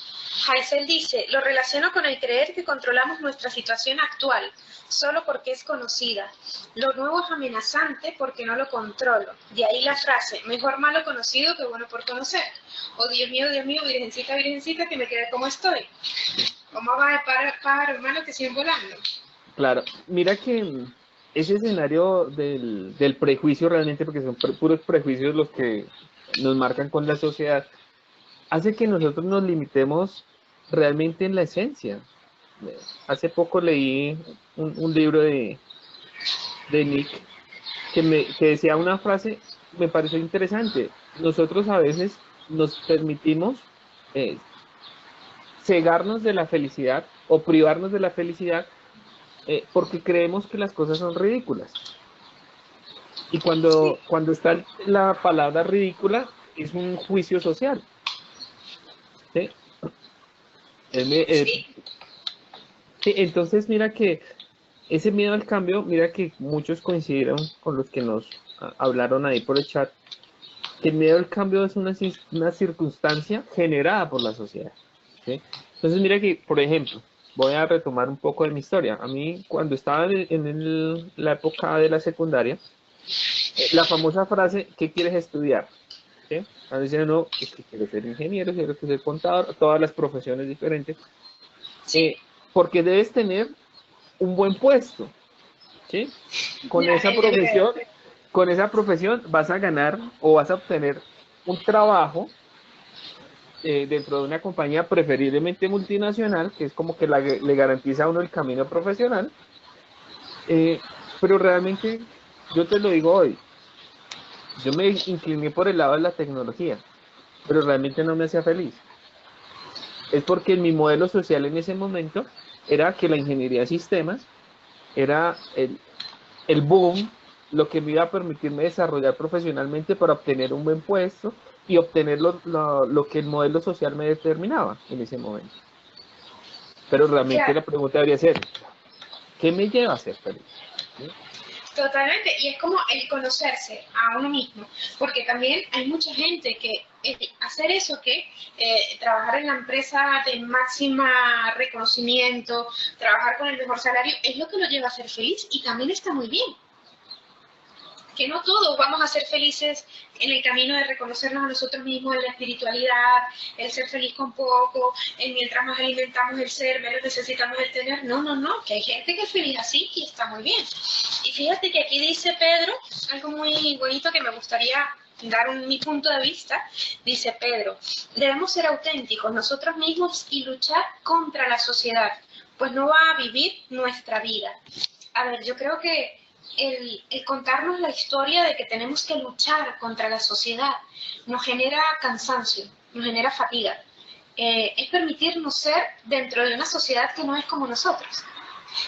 Haisel dice, lo relaciono con el creer que controlamos nuestra situación actual, solo porque es conocida. Lo nuevo es amenazante porque no lo controlo. De ahí la frase, mejor malo conocido que bueno por conocer. Oh Dios mío, virgencita, virgencita, que me quede como estoy. ¿Cómo va el pájaro hermano que siguen volando? claro, mira que ese escenario del prejuicio realmente, porque son puros prejuicios los que nos marcan con la sociedad, hace que nosotros nos limitemos realmente en la esencia. Hace poco leí un libro de Nick que decía una frase, me pareció interesante. Nosotros a veces nos permitimos eh, cegarnos de la felicidad o privarnos de la felicidad porque creemos que las cosas son ridículas. Y cuando está la palabra ridícula, es un juicio social. ¿Sí? Sí, Sí, entonces mira que ese miedo al cambio, mira que muchos coincidieron con los que nos hablaron ahí por el chat, que el miedo al cambio es una circunstancia generada por la sociedad. ¿Sí? Entonces mira que, por ejemplo, voy a retomar un poco de mi historia. A mí, cuando estaba la época de la secundaria, la famosa frase, ¿qué quieres estudiar? ¿Sí? A veces no, es que quiero ser ingeniero, quiero ser contador, todas las profesiones diferentes, sí, porque debes tener un buen puesto, ¿sí? Con ya, esa profesión, con esa profesión vas a ganar o vas a obtener un trabajo dentro de una compañía preferiblemente multinacional, que es como que le garantiza a uno el camino profesional, pero realmente, yo te lo digo hoy, yo me incliné por el lado de la tecnología, pero realmente no me hacía feliz. Es porque mi modelo social en ese momento era que la ingeniería de sistemas era el boom, lo que me iba a permitirme desarrollar profesionalmente para obtener un buen puesto y obtener lo que el modelo social me determinaba en ese momento. Pero realmente Claro. la pregunta debería ser, ¿qué me lleva a ser feliz? ¿Sí? Totalmente, y es como el conocerse a uno mismo, porque también hay mucha gente que hacer eso, que trabajar en la empresa de máxima reconocimiento, trabajar con el mejor salario, es lo que lo lleva a ser feliz y también está muy bien. Que no todos vamos a ser felices en el camino de reconocernos a nosotros mismos en la espiritualidad, el ser feliz con poco, el mientras más alimentamos el ser, menos necesitamos el tener. No, no, no, que hay gente que es feliz así y está muy bien. Y fíjate que aquí dice Pedro algo muy bonito que me gustaría dar mi punto de vista. Dice Pedro, debemos ser auténticos nosotros mismos y luchar contra la sociedad, pues no va a vivir nuestra vida. A ver, yo creo que el contarnos la historia de que tenemos que luchar contra la sociedad nos genera cansancio, nos genera fatiga. Es permitirnos ser dentro de una sociedad que no es como nosotros.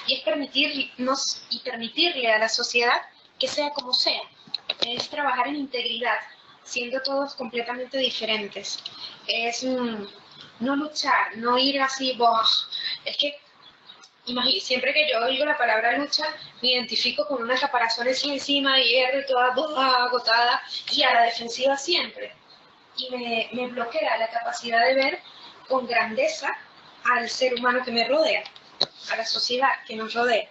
Y es permitirnos y permitirle a la sociedad que sea como sea. Es trabajar en integridad, siendo todos completamente diferentes. Es no luchar, no ir así, boh. Es que siempre que yo oigo la palabra lucha, me identifico con una caparazón así encima de hierro y toda agotada y a la defensiva siempre. Y me bloquea la capacidad de ver con grandeza al ser humano que me rodea, a la sociedad que nos rodea.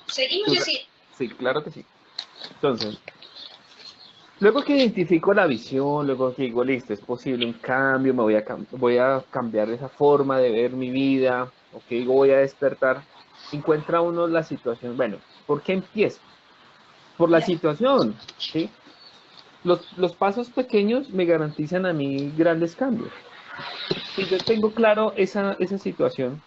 Seguimos y así. Sí, claro que sí. Entonces, luego que identifico la visión, luego que digo, listo, es posible un cambio, voy a cambiar esa forma de ver mi vida, ok, digo, voy a despertar, encuentra uno la situación, bueno, ¿por qué empiezo? Por la Ya. situación, ¿sí? Los pasos pequeños me garantizan a mí grandes cambios. Si yo tengo claro esa situación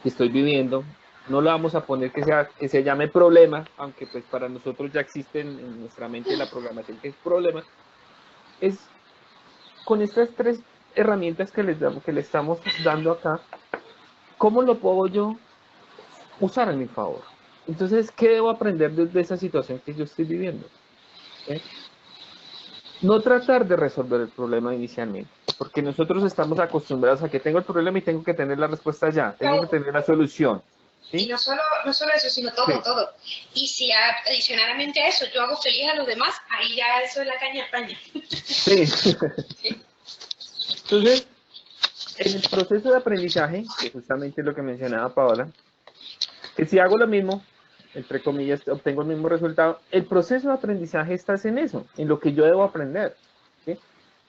que estoy viviendo, no lo vamos a poner que se llame problema, aunque pues para nosotros ya existe en nuestra mente la programación que es problema, es con estas tres herramientas que le estamos dando acá, ¿cómo lo puedo yo usar a mi favor? Entonces, ¿qué debo aprender de esa situación que yo estoy viviendo? ¿Eh? No tratar de resolver el problema inicialmente, porque nosotros estamos acostumbrados a que tengo el problema y tengo que tener la respuesta ya, tengo que tener la solución. Y ¿Sí? no solo eso, sino Sí. todo. Y si adicionalmente a eso yo hago feliz a los demás, ahí ya eso es la caña paña. Sí. Sí. Entonces, en el proceso de aprendizaje, que justamente es lo que mencionaba Paola, que si hago lo mismo, entre comillas, obtengo el mismo resultado, el proceso de aprendizaje está en eso, en lo que yo debo aprender. ¿Sí?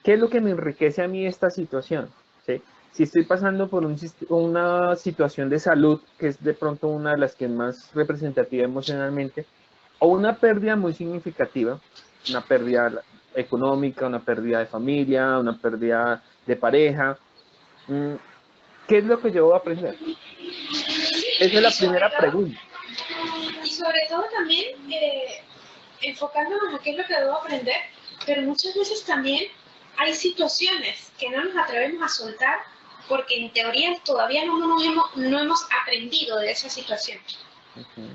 ¿Qué es lo que me enriquece a mí esta situación? ¿Sí? Si estoy pasando por una situación de salud, que es de pronto una de las que es más representativa emocionalmente, o una pérdida muy significativa, una pérdida económica, una pérdida de familia, una pérdida de pareja, ¿qué es lo que yo voy a aprender? Esa es Y la primera pregunta. sobre todo también enfocándonos a qué es lo que debo aprender, pero muchas veces también hay situaciones que no nos atrevemos a soltar porque en teoría todavía no hemos aprendido de esa situación. Uh-huh.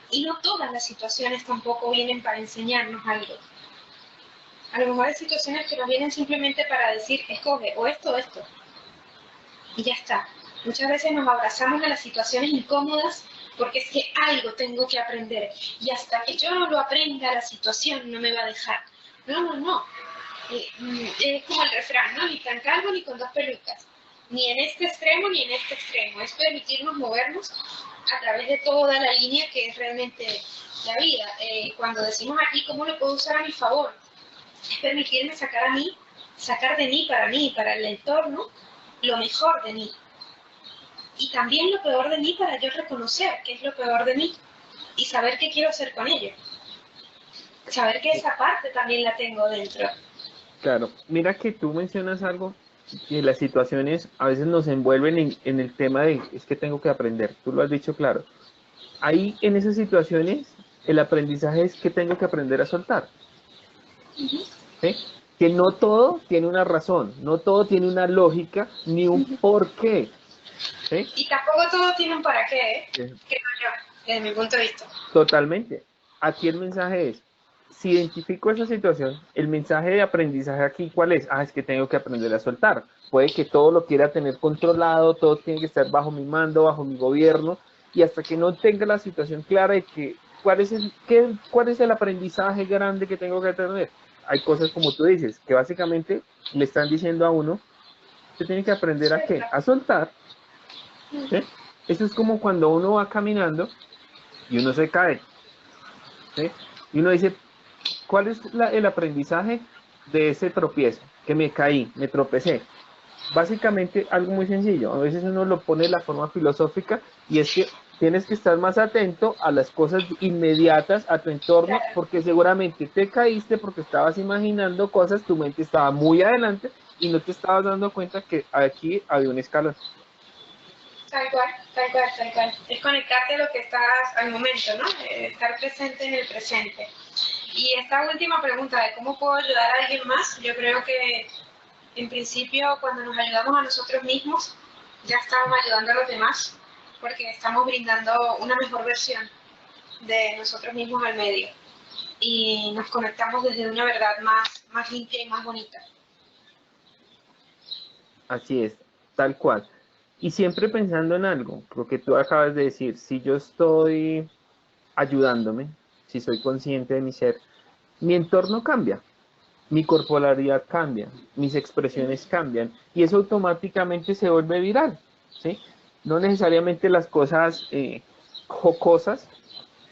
Y no todas las situaciones tampoco vienen para enseñarnos algo. A lo mejor hay situaciones que nos vienen simplemente para decir, escoge o esto o esto. Y ya está. Muchas veces nos abrazamos a las situaciones incómodas porque es que algo tengo que aprender. Y hasta que yo no lo aprenda, la situación no me va a dejar. No, no, no. Es como el refrán, ¿no? Ni tan calvo ni con dos pelucas. Ni en este extremo ni en este extremo. Es permitirnos movernos a través de toda la línea que es realmente la vida. Cuando decimos aquí, ¿cómo lo puedo usar a mi favor? Es permitirme sacar de mí, para el entorno, lo mejor de mí. Y también lo peor de mí para yo reconocer qué es lo peor de mí y saber qué quiero hacer con ello. Saber que esa parte también la tengo dentro. Claro, mira que tú mencionas algo que las situaciones a veces nos envuelven en el tema de es que tengo que aprender, tú lo has dicho claro. Ahí en esas situaciones el aprendizaje es que tengo que aprender a soltar, ¿sí? Que no todo tiene una razón, no todo tiene una lógica ni un porqué, ¿sí? Y tampoco todo tiene un para qué, ¿eh? Eh, Creo yo, desde mi punto de vista. Totalmente. Aquí el mensaje es, si identifico esa situación, el mensaje de aprendizaje aquí, ¿cuál es? Es que tengo que aprender a soltar. Puede que todo lo quiera tener controlado, todo tiene que estar bajo mi mando, bajo mi gobierno, y hasta que no tenga la situación clara de que cuál es el aprendizaje grande que tengo que tener. Hay cosas como tú dices, que básicamente le están diciendo a uno, usted tiene que aprender a qué, a soltar. ¿Sí? Eso es como cuando uno va caminando y uno se cae. ¿Sí? Y uno dice, ¿cuál es el aprendizaje de ese tropiezo? Que me caí, me tropecé. Básicamente algo muy sencillo. A veces uno lo pone de la forma filosófica y es que tienes que estar más atento a las cosas inmediatas, a tu entorno, porque seguramente te caíste porque estabas imaginando cosas, tu mente estaba muy adelante y no te estabas dando cuenta que aquí había un escalón. Tal cual, tal cual, tal cual. Es conectarte a lo que estás al momento, ¿no? Estar presente en el presente. Y esta última pregunta de cómo puedo ayudar a alguien más, yo creo que en principio cuando nos ayudamos a nosotros mismos, ya estamos ayudando a los demás, porque estamos brindando una mejor versión de nosotros mismos al medio. Y nos conectamos desde una verdad más limpia y más bonita. Así es, tal cual. Y siempre pensando en algo, lo que tú acabas de decir, si yo estoy ayudándome, si soy consciente de mi ser, mi entorno cambia, mi corporalidad cambia, mis expresiones cambian y eso automáticamente se vuelve viral, ¿sí? No necesariamente las cosas jocosas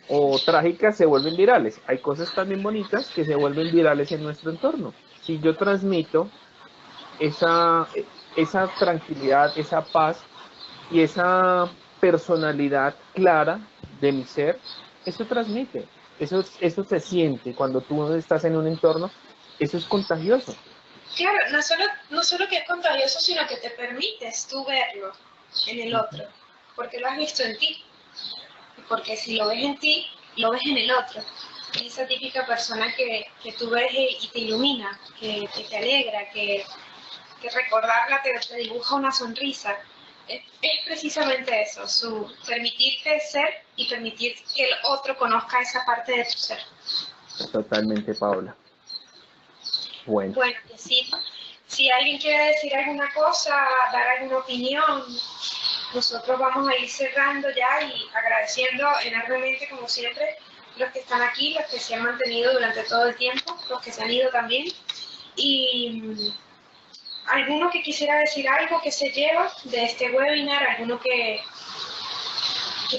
o trágicas se vuelven virales, hay cosas también bonitas que se vuelven virales en nuestro entorno. Si yo transmito esa, esa tranquilidad, esa paz y esa personalidad clara de mi ser, eso transmite, eso se siente cuando tú estás en un entorno, eso es contagioso. Claro, no solo que es contagioso, sino que te permites tú verlo en el otro, porque lo has visto en ti. Porque si lo ves en ti, lo ves en el otro. Esa típica persona que tú ves y te ilumina, que te alegra, que recordarla te dibuja una sonrisa. Es precisamente eso, permitirte ser y permitir que el otro conozca esa parte de tu ser. Totalmente, Paola. Bueno, Bueno, si alguien quiere decir alguna cosa, dar alguna opinión, nosotros vamos a ir cerrando ya y agradeciendo enormemente, como siempre, los que están aquí, los que se han mantenido durante todo el tiempo, los que se han ido también. Y alguno que quisiera decir algo que se lleva de este webinar, alguno que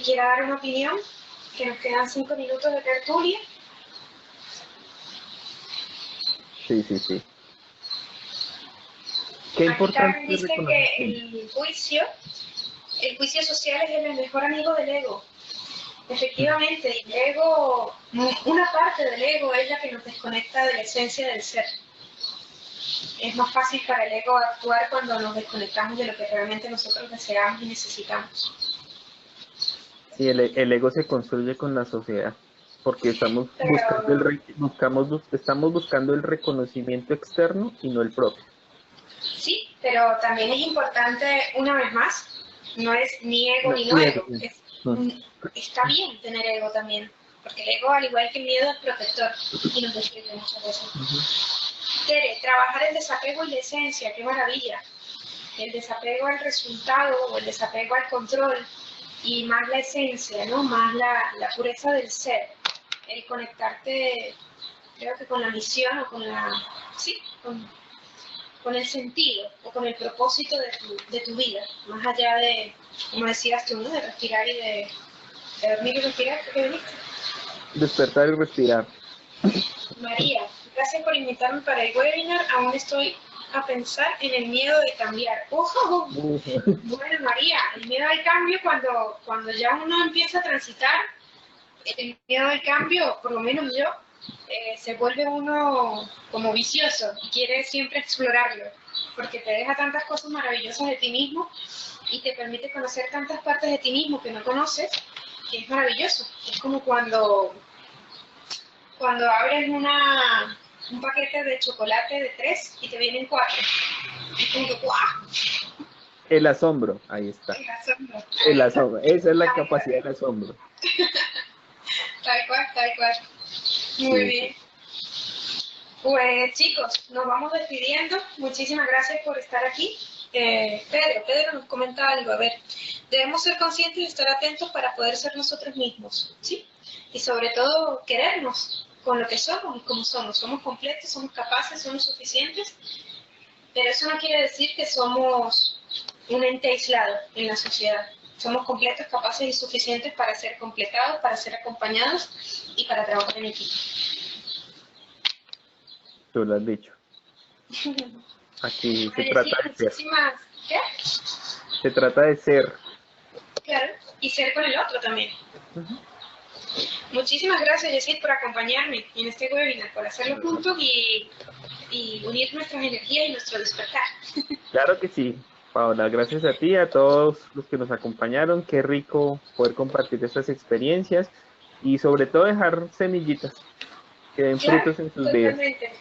quiera dar una opinión, que nos quedan 5 minutos de tertulia. sí, sí, sí. Qué Aquí importante Karen el dice que reconocimiento. el juicio social es el mejor amigo del ego. Efectivamente, el ego, una parte del ego es la que nos desconecta de la esencia del ser. Es más fácil para el ego actuar cuando nos desconectamos de lo que realmente nosotros deseamos y necesitamos. Sí, el ego se construye con la sociedad, porque estamos buscando Pero estamos buscando el reconocimiento externo y no el propio. sí, pero también es importante, una vez más, no es ni ego No, ni no sí, ego. Está bien tener ego también, porque el ego, al igual que el miedo, es protector y nos defiende muchas veces. Tere, trabajar el desapego y la esencia, qué maravilla. El desapego al resultado o el desapego al control y más la esencia, ¿no? Más la pureza del ser. El conectarte, creo que con la misión o sí, con el sentido o con el propósito de tu vida, más allá de, como decías tú, ¿no? De respirar y de dormir y respirar, ¿qué viniste? Despertar y respirar. María, gracias por invitarme para el webinar, aún estoy a pensar en el miedo de cambiar. Bueno, María, el miedo al cambio cuando ya uno empieza a transitar, el miedo al cambio, por lo menos yo, se vuelve uno como vicioso y quiere siempre explorarlo, porque te deja tantas cosas maravillosas de ti mismo y te permite conocer tantas partes de ti mismo que no conoces, que es maravilloso. Es como cuando abres un paquete de chocolate de 3 y te vienen 4. Es como que ¡guau! El asombro, ahí está. El asombro. El asombro, esa es la capacidad del asombro. Tal cual, tal cual. Muy Sí. bien. Pues chicos, nos vamos despidiendo. Muchísimas gracias por estar aquí. Pedro nos comenta algo. A ver, debemos ser conscientes y estar atentos para poder ser nosotros mismos, ¿sí? Y sobre todo querernos con lo que somos y como somos. Somos completos, somos capaces, somos suficientes, pero eso no quiere decir que somos un ente aislado en la sociedad. Somos completos, capaces y suficientes para ser completados, para ser acompañados y para trabajar en equipo. Tú lo has dicho. Aquí se Oye, sí, trata de ser. muchísimas... ¿Qué? Se trata de ser. Claro, y ser con el otro también. Muchísimas gracias, Yesid, por acompañarme en este webinar, por hacerlo juntos y unir nuestras energías y nuestro despertar. Claro que sí, Paola, gracias a ti, a todos los que nos acompañaron. Qué rico poder compartir estas experiencias y sobre todo dejar semillitas que den Claro, frutos en sus vidas. totalmente,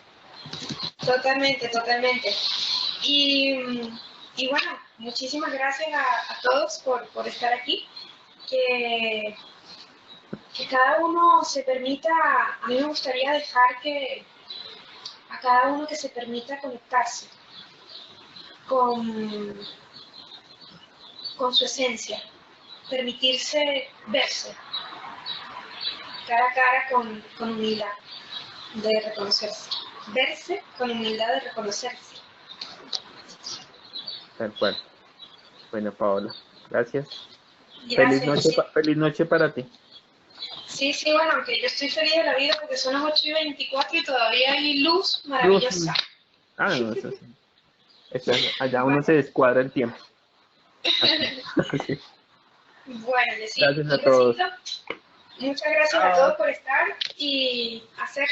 totalmente, totalmente. Y bueno, muchísimas gracias a todos por estar aquí. Que cada uno se permita, a mí me gustaría dejar que a cada uno que se permita conectarse con, con su esencia, permitirse verse cara a cara con humildad de reconocerse, verse con humildad de reconocerse. Tal cual. Bueno, Paola, gracias. Gracias. Feliz noche para ti. Sí, bueno, aunque yo estoy feliz de la vida porque son las 8:24 y todavía hay luz Luz. maravillosa. Ah, no, eso sí. Allá uno se descuadra el tiempo. Sí. Bueno, sí, Gracias a un todos. besito. Muchas gracias a todos por estar y hacer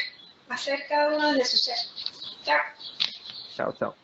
cada uno de su ser. Chao. Chao, chao.